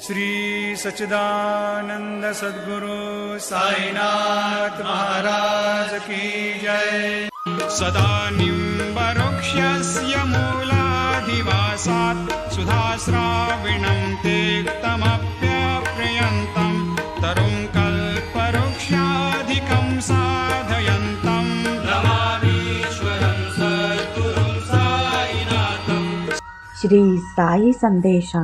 श्री सच्चिदानंद सद्गुरु साईनाथ महाराज की जय। सदा निम्बवृक्षस्य मूलाधिवासात् सुधाश्राविणं तेक्तमप्यप्रियन्तं तरुं कल्पवृक्षाधिकं साधयन्तं नमामीश्वरं सद्गुरुं साईनाथं। ಶ್ರೀ ಸಾಯಿ ಸಂದೇಶ.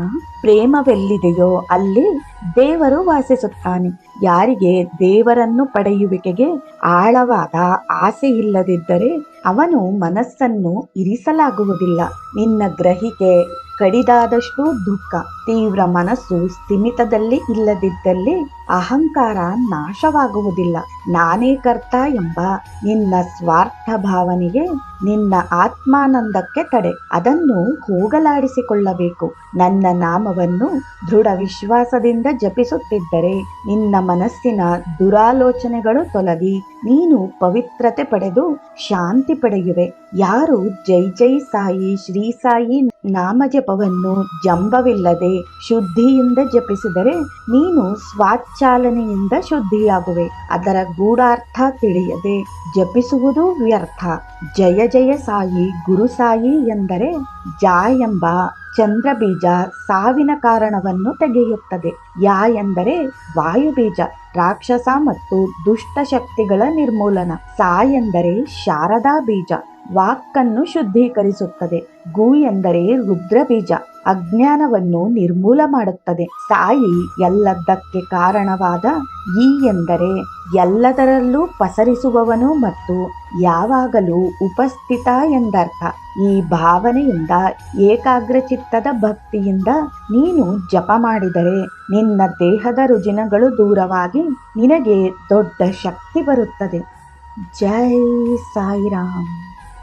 ಪ್ರೇಮವೆಲ್ಲಿದೆಯೋ ಅಲ್ಲಿ ದೇವರು ವಾಸಿಸುತ್ತಾನೆ. ಯಾರಿಗೆ ದೇವರನ್ನು ಪಡೆಯುವಿಕೆಗೆ ಆಳವಾದ ಆಸೆ ಇಲ್ಲದಿದ್ದರೆ ಅವನು ಮನಸ್ಸನ್ನು ಇರಿಸಲಾಗುವುದಿಲ್ಲ. ನಿನ್ನ ಗ್ರಹಿಕೆ ಕಡಿದಾದಷ್ಟು ದುಃಖ, ತೀವ್ರ ಮನಸ್ಸು ಸ್ಥಿಮಿತದಲ್ಲಿ ಇಲ್ಲದಿದ್ದಲ್ಲಿ ಅಹಂಕಾರ ನಾಶವಾಗುವುದಿಲ್ಲ. ನಾನೇ ಕರ್ತ ಎಂಬ ನಿನ್ನ ಸ್ವಾರ್ಥ ಭಾವನೆಗೆ ನಿನ್ನ ಆತ್ಮಾನಂದಕ್ಕೆ ತಡೆ. ಅದನ್ನು ಹೋಗಲಾಡಿಸಿಕೊಳ್ಳಬೇಕು. ನನ್ನ ನಾಮವನ್ನು ದೃಢ ವಿಶ್ವಾಸದಿಂದ ಜಪಿಸುತ್ತಿದ್ದರೆ ನಿನ್ನ ಮನಸ್ಸಿನ ದುರಾಲೋಚನೆಗಳು ತೊಲಗಿ ನೀನು ಪವಿತ್ರತೆ ಪಡೆದು ಶಾಂತಿ ಪಡೆಯುವೆ. ಯಾರು ಜೈ ಜೈ ಸಾಯಿ ಶ್ರೀ ಸಾಯಿ ನಾಮ ಜಪವನ್ನು ಜಂಬವಿಲ್ಲದೆ ಶುದ್ಧಿಯಿಂದ ಜಪಿಸಿದರೆ ನೀನು ಸ್ವಾಚಾಲನೆಯಿಂದ ಶುದ್ಧಿಯಾಗುವೆ. ಅದರ ಗೂಢಾರ್ಥ ತಿಳಿಯದೆ ಜಪಿಸುವುದು ವ್ಯರ್ಥ. ಜಯ ಜಯ ಸಾಯಿ ಗುರು ಸಾಯಿ ಎಂದರೆ ಜಾ ಎಂಬ ಚಂದ್ರ ಬೀಜ ಸಾವಿನ ಕಾರಣವನ್ನು ತೆಗೆಯುತ್ತದೆ. ಯಾ ಎಂದರೆ ವಾಯು ಬೀಜ, ರಾಕ್ಷಸ ಮತ್ತು ದುಷ್ಟ ಶಕ್ತಿಗಳ ನಿರ್ಮೂಲನ. ಸಾ ಎಂದರೆ ಶಾರದಾ ಬೀಜ, ವಾಕ್ಕನ್ನು ಶುದ್ಧೀಕರಿಸುತ್ತದೆ. ಗು ಎಂದರೆ ರುದ್ರ ಬೀಜ, ಅಜ್ಞಾನವನ್ನು ನಿರ್ಮೂಲ ಮಾಡುತ್ತದೆ. ಸಾಯಿ ಎಲ್ಲದಕ್ಕೆ ಕಾರಣವಾದ ಈ ಎಂದರೆ ಎಲ್ಲದರಲ್ಲೂ ಪಸರಿಸುವವನು ಮತ್ತು ಯಾವಾಗಲೂ ಉಪಸ್ಥಿತ ಎಂದರ್ಥ. ಈ ಭಾವನೆಯಿಂದ ಏಕಾಗ್ರಚಿತ್ತದ ಭಕ್ತಿಯಿಂದ ನೀನು ಜಪ ಮಾಡಿದರೆ ನಿನ್ನ ದೇಹದ ರುಜಿನಗಳು ದೂರವಾಗಿ ನಿನಗೆ ದೊಡ್ಡ ಶಕ್ತಿ ಬರುತ್ತದೆ. ಜೈ ಸಾಯಿರಾಮ್.